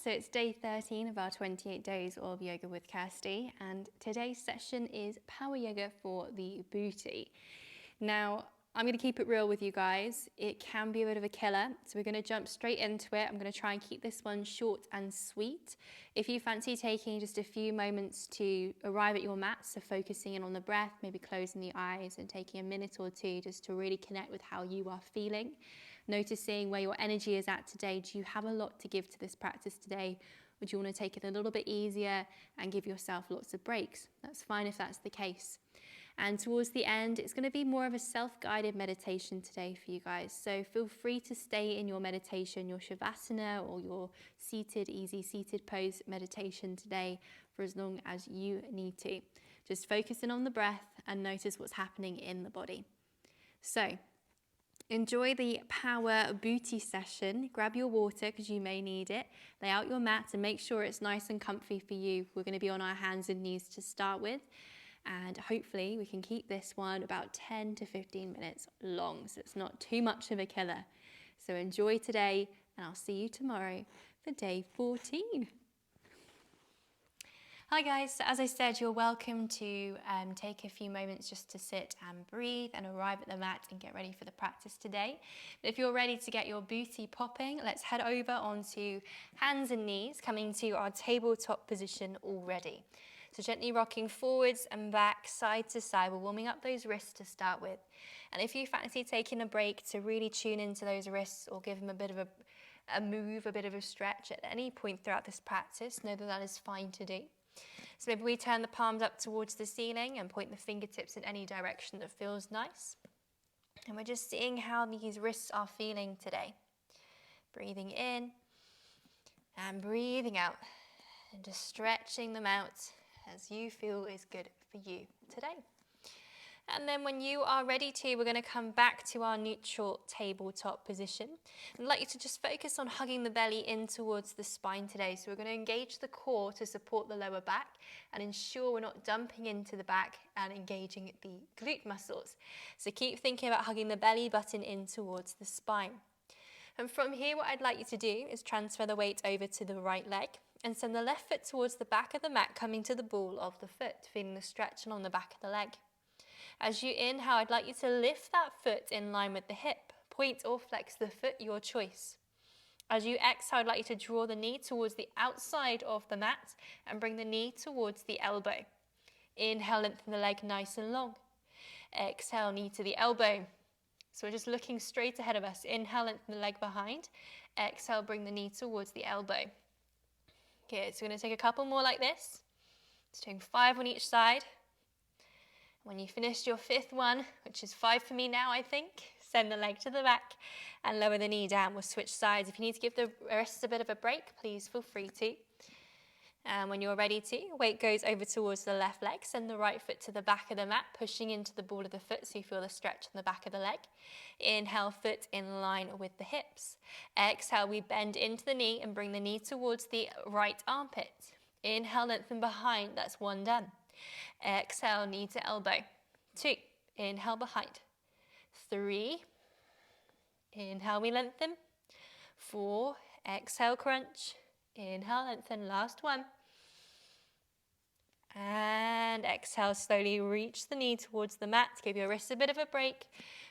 So it's day 13 of our 28 days of Yoga with Kirstie, and today's session is power yoga for the booty. Now, I'm going to keep it real with you guys. It can be a bit of a killer, so we're going to jump straight into it. I'm going to try and keep this one short and sweet. If you fancy taking just a few moments to arrive at your mat, so focusing in on the breath, maybe closing the eyes and taking a minute or two just to really connect with how you are feeling, noticing where your energy is at today. Do you have a lot to give to this practice today? Or do you want to take it a little bit easier and give yourself lots of breaks? That's fine if that's the case. And towards the end, it's going to be more of a self-guided meditation today for you guys. So feel free to stay in your meditation, your Shavasana or your seated, easy seated pose meditation today for as long as you need to. Just focus in on the breath and notice what's happening in the body. So enjoy the power booty session. Grab your water because you may need it. Lay out your mat and make sure it's nice and comfy for you. We're going to be on our hands and knees to start with. And hopefully we can keep this one about 10 to 15 minutes long, so it's not too much of a killer. So enjoy today, and I'll see you tomorrow for day 14. Hi guys, so as I said, you're welcome to take a few moments just to sit and breathe and arrive at the mat and get ready for the practice today. But if you're ready to get your booty popping, let's head over onto hands and knees, coming to our tabletop position already. So gently rocking forwards and back, side to side. We're warming up those wrists to start with. And if you fancy taking a break to really tune into those wrists or give them a bit of a move, a bit of a stretch at any point throughout this practice, know that that is fine to do. So maybe we turn the palms up towards the ceiling and point the fingertips in any direction that feels nice. And we're just seeing how these wrists are feeling today. Breathing in and breathing out and just stretching them out as you feel is good for you today. And then when you are ready to, we're going to come back to our neutral tabletop position. I'd like you to just focus on hugging the belly in towards the spine today. So we're going to engage the core to support the lower back and ensure we're not dumping into the back and engaging the glute muscles. So keep thinking about hugging the belly button in towards the spine. And from here, what I'd like you to do is transfer the weight over to the right leg and send the left foot towards the back of the mat, coming to the ball of the foot, feeling the stretch along the back of the leg. As you inhale, I'd like you to lift that foot in line with the hip. Point or flex the foot, your choice. As you exhale, I'd like you to draw the knee towards the outside of the mat and bring the knee towards the elbow. Inhale, lengthen the leg nice and long. Exhale, knee to the elbow. So we're just looking straight ahead of us. Inhale, lengthen the leg behind. Exhale, bring the knee towards the elbow. Good, so we're going to take a couple more like this. Just doing 5 on each side. When you finished your 5th one, which is 5 for me now, I think, send the leg to the back and lower the knee down. We'll switch sides. If you need to give the wrists a bit of a break, please feel free to. And when you're ready to, weight goes over towards the left leg. Send the right foot to the back of the mat, pushing into the ball of the foot so you feel the stretch on the back of the leg. Inhale, foot in line with the hips. Exhale, we bend into the knee and bring the knee towards the right armpit. Inhale, lengthen behind. That's 1 done. Exhale, knee to elbow. 2. Inhale, behind. 3. Inhale, we lengthen. 4. Exhale, crunch. Inhale, lengthen, last 1. And exhale, slowly reach the knee towards the mat. Give your wrists a bit of a break.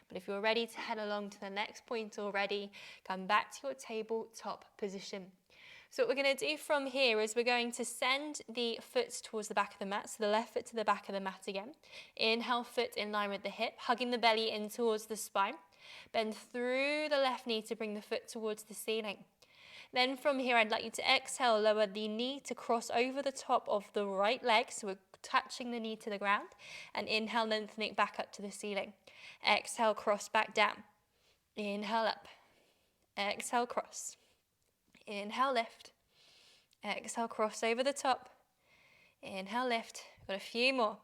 But if you're ready to head along to the next point already, come back to your tabletop position. So what we're going to do from here is we're going to send the foot towards the back of the mat, so the left foot to the back of the mat again. Inhale, foot in line with the hip, hugging the belly in towards the spine. Bend through the left knee to bring the foot towards the ceiling. Then from here, I'd like you to exhale, lower the knee to cross over the top of the right leg. So we're touching the knee to the ground. And inhale, lengthening it back up to the ceiling. Exhale, cross back down. Inhale, up. Exhale, cross. Inhale, lift. Exhale, cross over the top. Inhale, lift. Got a few more.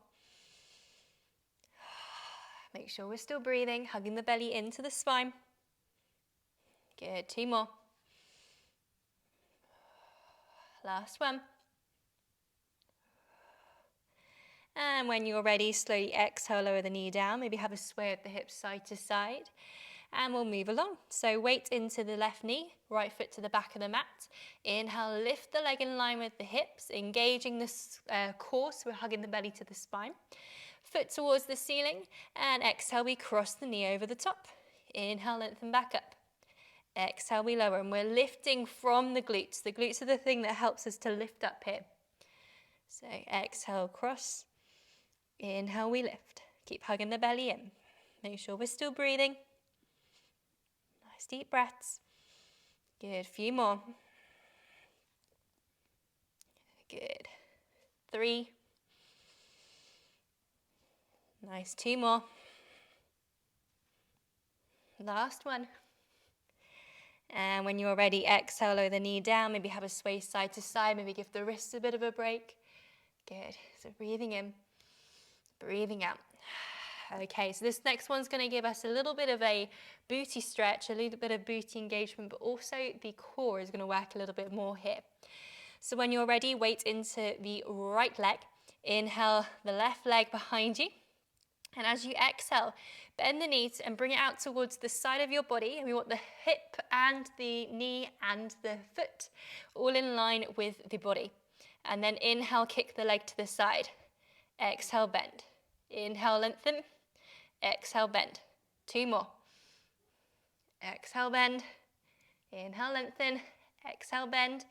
Make sure we're still breathing, hugging the belly into the spine. Good, 2 more. Last 1. And when you're ready, slowly exhale, lower the knee down. Maybe have a sway of the hips side to side. and we'll move along. So weight into the left knee, right foot to the back of the mat. Inhale, lift the leg in line with the hips, engaging the core, so we're hugging the belly to the spine. Foot towards the ceiling, and exhale, we cross the knee over the top. Inhale, lengthen back up. Exhale, we lower, and we're lifting from the glutes. The glutes are the thing that helps us to lift up here. So exhale, cross. Inhale, we lift. Keep hugging the belly in. Make sure we're still breathing. Nice deep breaths. Good, few more. Good. 3. Nice, 2 more. Last one. And when you're ready, exhale, lower the knee down. Maybe have a sway side to side. Maybe give the wrists a bit of a break. Good. So breathing in, breathing out. Okay, so this next one's going to give us a little bit of a booty stretch, a little bit of booty engagement, but also the core is going to work a little bit more here. So when you're ready, weight into the right leg. Inhale the left leg behind you. And as you exhale, bend the knees and bring it out towards the side of your body. And we want the hip and the knee and the foot all in line with the body. And then inhale, kick the leg to the side. Exhale, bend. Inhale, lengthen. Exhale, bend. 2 more. Exhale, bend. Inhale, lengthen. Exhale, bend.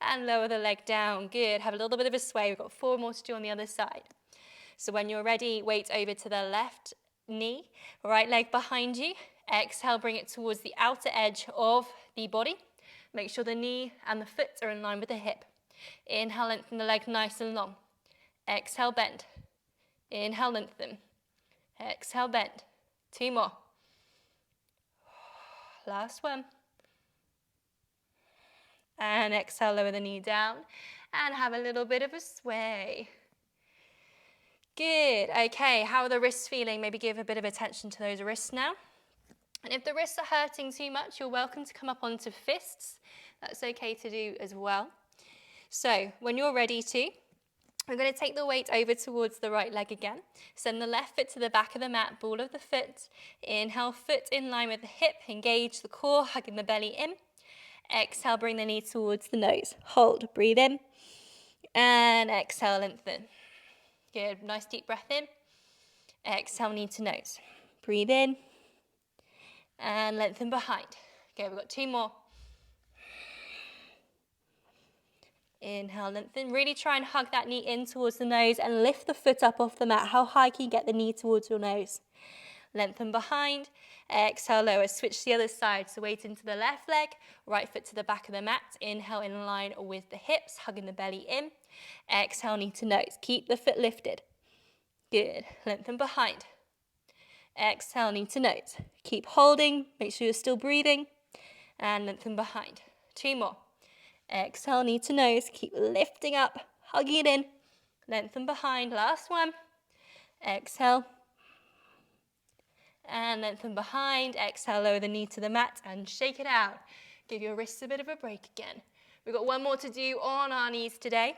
And lower the leg down. Good. Have a little bit of a sway. We've got 4 more to do on the other side. So when you're ready, weight over to the left knee, right leg behind you. Exhale, bring it towards the outer edge of the body. Make sure the knee and the foot are in line with the hip. Inhale, lengthen the leg nice and long. Exhale, bend. Inhale, lengthen. Exhale, bend. 2 more. Last one. And exhale, lower the knee down and have a little bit of a sway. Good. Okay, how are the wrists feeling? Maybe give a bit of attention to those wrists now. And if the wrists are hurting too much, you're welcome to come up onto fists. That's okay to do as well. So when you're ready to, we're going to take the weight over towards the right leg again. Send the left foot to the back of the mat, ball of the foot. Inhale, foot in line with the hip. Engage the core, hugging the belly in. Exhale, bring the knee towards the nose. Hold, breathe in. And exhale, lengthen. Good, nice deep breath in. Exhale, knee to nose. Breathe in. And lengthen behind. Okay, we've got 2 more. Inhale, lengthen. Really try and hug that knee in towards the nose and lift the foot up off the mat. How high can you get the knee towards your nose? Lengthen behind. Exhale, lower. Switch to the other side. So weight into the left leg, right foot to the back of the mat. Inhale in line with the hips, hugging the belly in. Exhale, knee to nose. Keep the foot lifted. Good. Lengthen behind. Exhale, knee to nose. Keep holding. Make sure you're still breathing. And lengthen behind. 2 more. Exhale, knee to nose. Keep lifting up, hugging it in. Lengthen behind. Last one. Exhale. And lengthen behind. Exhale, lower the knee to the mat and shake it out. Give your wrists a bit of a break again. We've got 1 more to do on our knees today,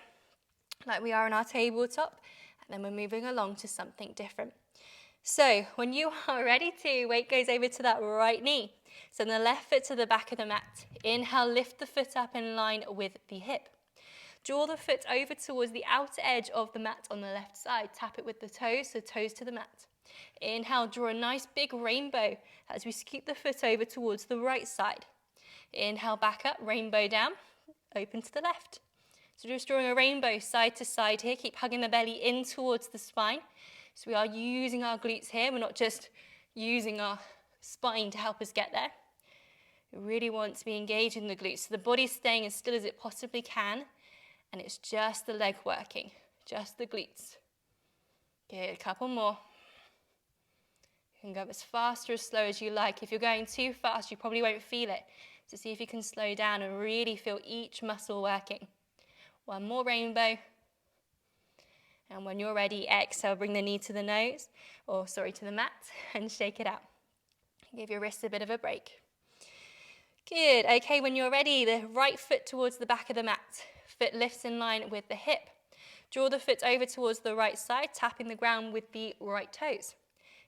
like we are on our tabletop. And then we're moving along to something different. So when you are ready to, weight goes over to that right knee. Send the left foot to the back of the mat. Inhale, lift the foot up in line with the hip. Draw the foot over towards the outer edge of the mat on the left side. Tap it with the toes, so toes to the mat. Inhale, draw a nice big rainbow as we scoop the foot over towards the right side. Inhale, back up, rainbow down, open to the left. So just drawing a rainbow side to side here. Keep hugging the belly in towards the spine. So we are using our glutes here. We're not just using our spine to help us get there. We really want to be engaging the glutes. So the body's staying as still as it possibly can. And it's just the leg working, just the glutes. Good, a couple more. You can go as fast or as slow as you like. If you're going too fast, you probably won't feel it. So see if you can slow down and really feel each muscle working. 1 more rainbow. And when you're ready, exhale, bring the knee to the nose, to the mat, and shake it out. Give your wrists a bit of a break. Good. Okay, when you're ready, the right foot towards the back of the mat. Foot lifts in line with the hip. Draw the foot over towards the right side, tapping the ground with the right toes.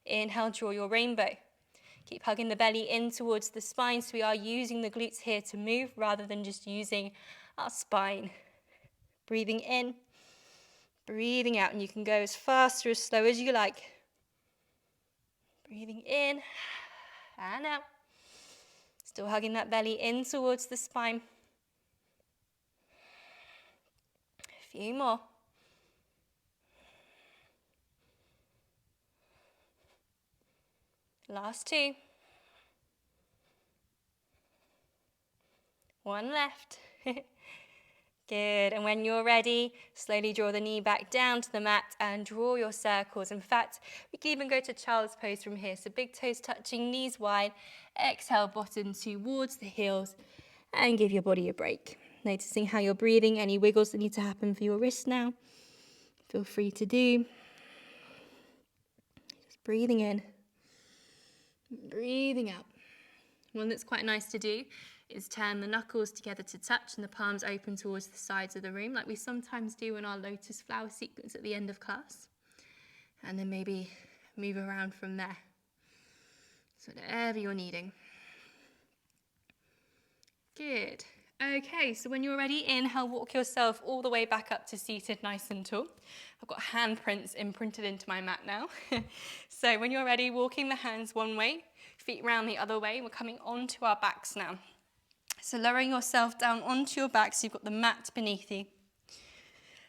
Inhale, draw your rainbow. Keep hugging the belly in towards the spine, so we are using the glutes here to move rather than just using our spine. Breathing in, breathing out, and you can go as fast or as slow as you like. Breathing in and out. Still hugging that belly in towards the spine. A few more. Last two. One left. Good, and when you're ready, slowly draw the knee back down to the mat and draw your circles. In fact, we can even go to child's pose from here. So big toes touching, knees wide. Exhale, bottom towards the heels, and give your body a break. Noticing how you're breathing, any wiggles that need to happen for your wrist now. Feel free to do. Just breathing in, breathing out. One that's quite nice to do is turn the knuckles together to touch and the palms open towards the sides of the room, like we sometimes do in our lotus flower sequence at the end of class. And then maybe move around from there. So whatever you're needing. Good. Okay, so when you're ready, inhale, walk yourself all the way back up to seated nice and tall. I've got handprints imprinted into my mat now. So when you're ready, walking the hands one way, feet round the other way. We're coming onto our backs now. So lowering yourself down onto your back so you've got the mat beneath you.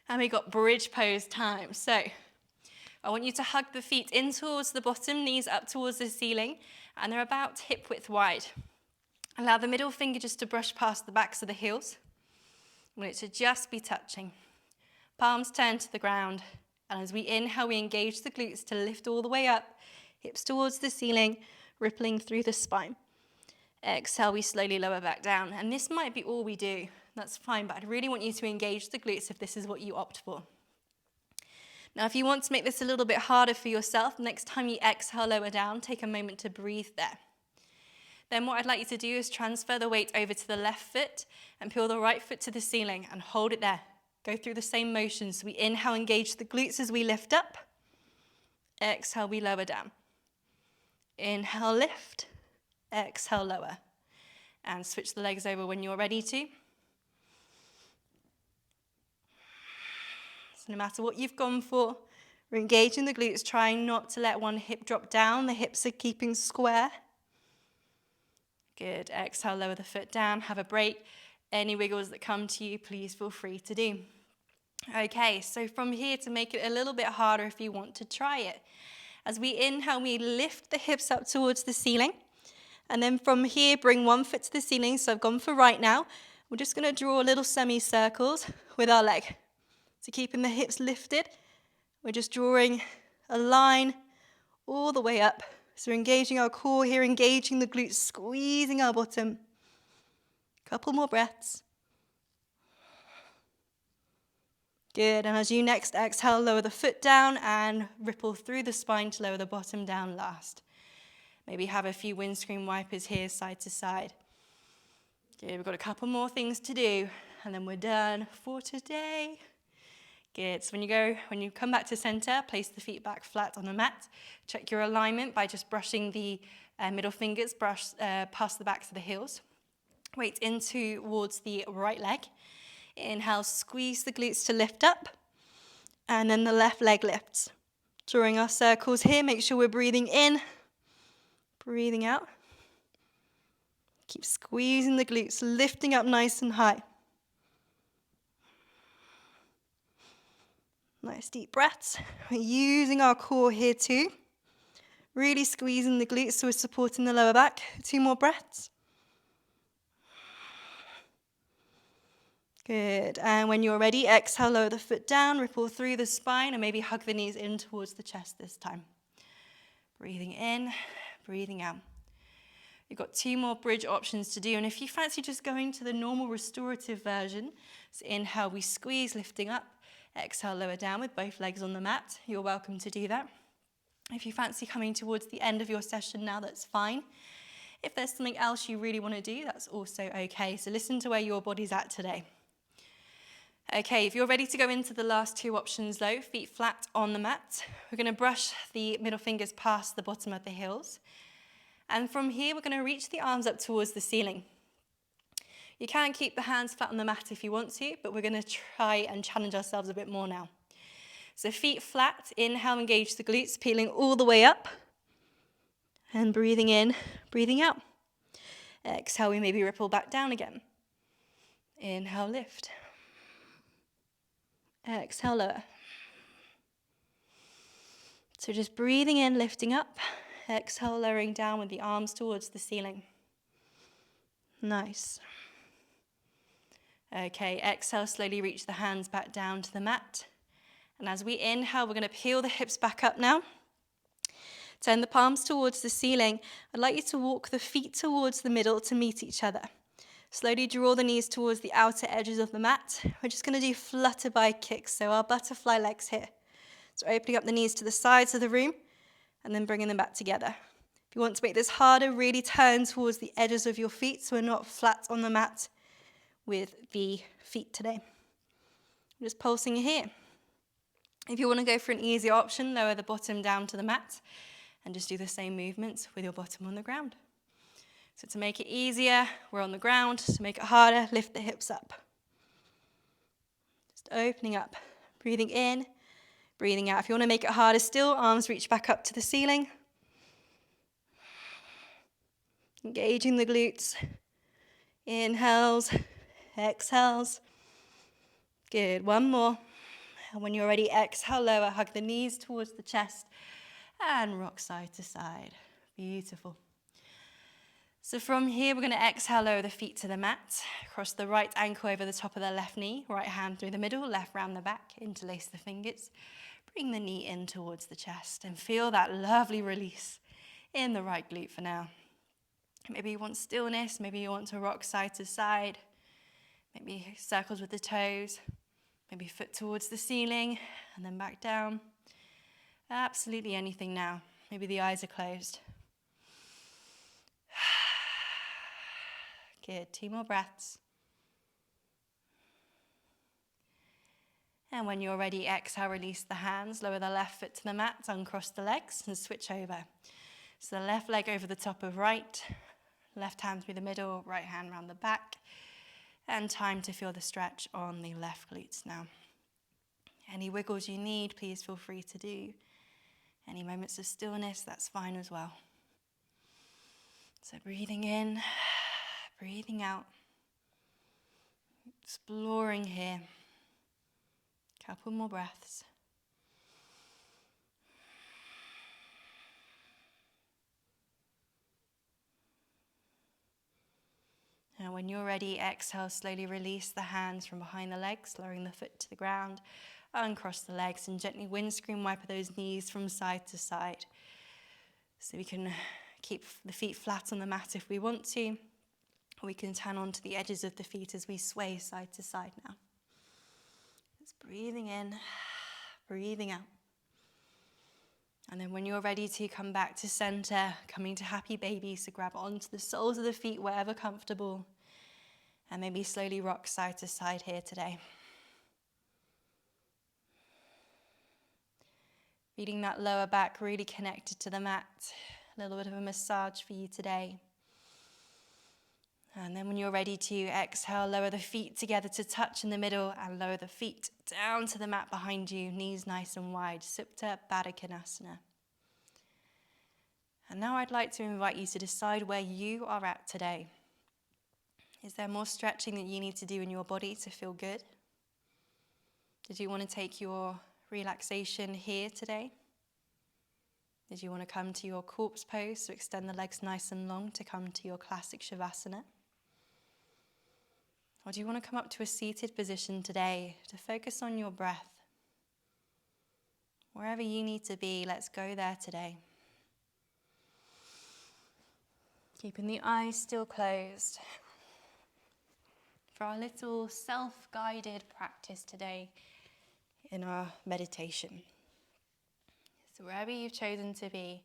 And we got bridge pose time. So I want you to hug the feet in towards the bottom, knees up towards the ceiling, and they're about hip width wide. Allow the middle finger just to brush past the backs of the heels. I want it to just be touching. Palms turn to the ground. And as we inhale, we engage the glutes to lift all the way up, hips towards the ceiling, rippling through the spine. Exhale, we slowly lower back down. And this might be all we do. That's fine, but I'd really want you to engage the glutes if this is what you opt for. Now, if you want to make this a little bit harder for yourself, next time you exhale, lower down, take a moment to breathe there. Then what I'd like you to do is transfer the weight over to the left foot and peel the right foot to the ceiling and hold it there. Go through the same motion. So we inhale, engage the glutes as we lift up. Exhale, we lower down. Inhale, lift. Exhale, lower. And switch the legs over when you're ready to. So no matter what you've gone for, we're engaging the glutes, trying not to let one hip drop down. The hips are keeping square. Good. Exhale, lower the foot down, have a break. Any wiggles that come to you, please feel free to do. Okay, so from here, to make it a little bit harder if you want to try it. As we inhale, we lift the hips up towards the ceiling. And then from here, bring one foot to the ceiling. So I've gone for right now. We're just going to draw little semicircles with our leg. So keeping the hips lifted, we're just drawing a line all the way up. So we're engaging our core here, engaging the glutes, squeezing our bottom. Couple more breaths. Good, and as you next exhale, lower the foot down and ripple through the spine to lower the bottom down last. Maybe have a few windscreen wipers here, side to side. Good, we've got a couple more things to do, and then we're done for today. Good, so when you come back to center, place the feet back flat on the mat. Check your alignment by just brushing the middle fingers, past the backs of the heels. Weight in towards the right leg. Inhale, squeeze the glutes to lift up, and then the left leg lifts. Drawing our circles here, make sure we're breathing in, breathing out. Keep squeezing the glutes, lifting up nice and high. Nice deep breaths. We're using our core here too. Really squeezing the glutes so we're supporting the lower back. 2 more breaths. Good, and when you're ready, exhale, lower the foot down, ripple through the spine, and maybe hug the knees in towards the chest this time. Breathing in, breathing out. You've got 2 more bridge options to do, and if you fancy just going to the normal restorative version, so inhale, we squeeze, lifting up, exhale, lower down with both legs on the mat, you're welcome to do that. If you fancy coming towards the end of your session now, that's fine. If there's something else you really want to do, that's also okay, so listen to where your body's at today. Okay, if you're ready to go into the last 2 options though, feet flat on the mat, we're going to brush the middle fingers past the bottom of the heels. And from here, we're going to reach the arms up towards the ceiling. You can keep the hands flat on the mat if you want to, but we're going to try and challenge ourselves a bit more now. So feet flat, inhale, engage the glutes, peeling all the way up. And breathing in, breathing out. Exhale, we maybe ripple back down again. Inhale, lift. Exhale, lower. So just breathing in, lifting up. Exhale, lowering down with the arms towards the ceiling. Nice. Okay, exhale, slowly reach the hands back down to the mat. And as we inhale, we're going to peel the hips back up now. Turn the palms towards the ceiling. I'd like you to walk the feet towards the middle to meet each other. Slowly draw the knees towards the outer edges of the mat. We're just going to do flutter by kicks, so our butterfly legs here. So opening up the knees to the sides of the room and then bringing them back together. If you want to make this harder, really turn towards the edges of your feet so we're not flat on the mat with the feet today. I'm just pulsing here. If you want to go for an easier option, lower the bottom down to the mat and just do the same movements with your bottom on the ground. So to make it easier, we're on the ground. To make it harder, lift the hips up. Just opening up, breathing in, breathing out. If you want to make it harder still, arms reach back up to the ceiling. Engaging the glutes. Inhales, exhales. Good, one more. And when you're ready, exhale, lower, hug the knees towards the chest and rock side to side. Beautiful. So from here, we're going to exhale, lower the feet to the mat. Cross the right ankle over the top of the left knee. Right hand through the middle, left round the back. Interlace the fingers. Bring the knee in towards the chest and feel that lovely release in the right glute for now. Maybe you want stillness. Maybe you want to rock side to side. Maybe circles with the toes. Maybe foot towards the ceiling and then back down. Absolutely anything now. Maybe the eyes are closed. Good, 2 more breaths. And when you're ready, exhale, release the hands, lower the left foot to the mat, uncross the legs and switch over. So the left leg over the top of right, left hand through the middle, right hand round the back. And time to feel the stretch on the left glutes now. Any wiggles you need, please feel free to do. Any moments of stillness, that's fine as well. So breathing in, breathing out. Exploring here. Couple more breaths. And when you're ready, exhale, slowly release the hands from behind the legs, lowering the foot to the ground. Uncross the legs and gently windscreen wipe those knees from side to side. So we can keep the feet flat on the mat if we want to. Or we can turn onto the edges of the feet as we sway side to side now. Just breathing in, breathing out. And then when you're ready to come back to center, coming to happy baby, so grab onto the soles of the feet wherever comfortable. And maybe slowly rock side to side here today. Feeling that lower back really connected to the mat. A little bit of a massage for you today. And then when you're ready to exhale, lower the feet together to touch in the middle and lower the feet down to the mat behind you, knees nice and wide, Supta Baddha Konasana. And now I'd like to invite you to decide where you are at today. Is there more stretching that you need to do in your body to feel good? Did you want to take your relaxation here today? Did you want to come to your corpse pose, so extend the legs nice and long to come to your classic Shavasana? Or do you want to come up to a seated position today to focus on your breath? Wherever you need to be, let's go there today. Keeping the eyes still closed. For our little self-guided practice today in our meditation. So wherever you've chosen to be,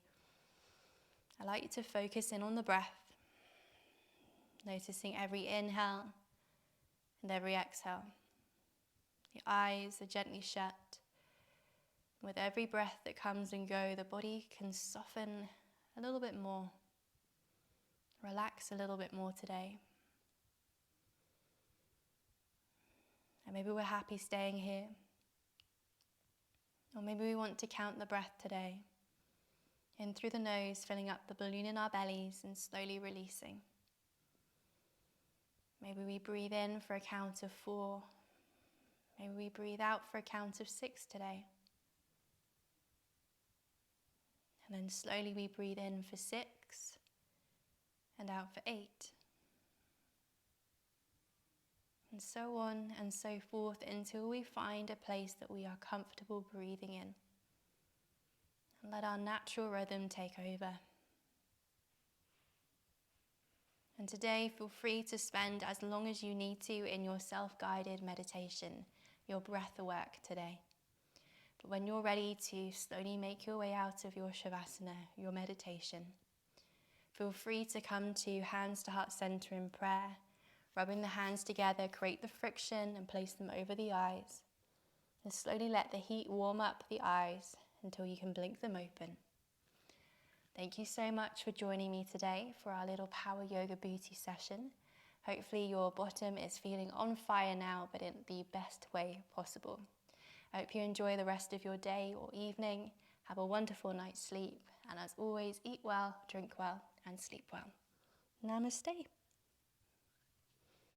I'd like you to focus in on the breath, noticing every inhale and every exhale. The eyes are gently shut. With every breath that comes and goes, the body can soften a little bit more. relax a little bit more today. And maybe we're happy staying here. Or maybe we want to count the breath today. In through the nose, filling up the balloon in our bellies and slowly releasing. Maybe we breathe in for a count of 4. Maybe we breathe out for a count of 6 today. And then slowly we breathe in for 6 and out for 8. And so on and so forth until we find a place that we are comfortable breathing in. And let our natural rhythm take over. And today, feel free to spend as long as you need to in your self-guided meditation, your breath work today. But when you're ready to slowly make your way out of your Shavasana, your meditation, feel free to come to hands to heart center in prayer. Rubbing the hands together, create the friction and place them over the eyes. And slowly let the heat warm up the eyes until you can blink them open. Thank you so much for joining me today for our little power yoga booty session. Hopefully your bottom is feeling on fire now, but in the best way possible. I hope you enjoy the rest of your day or evening. Have a wonderful night's sleep. And as always, eat well, drink well, and sleep well. Namaste.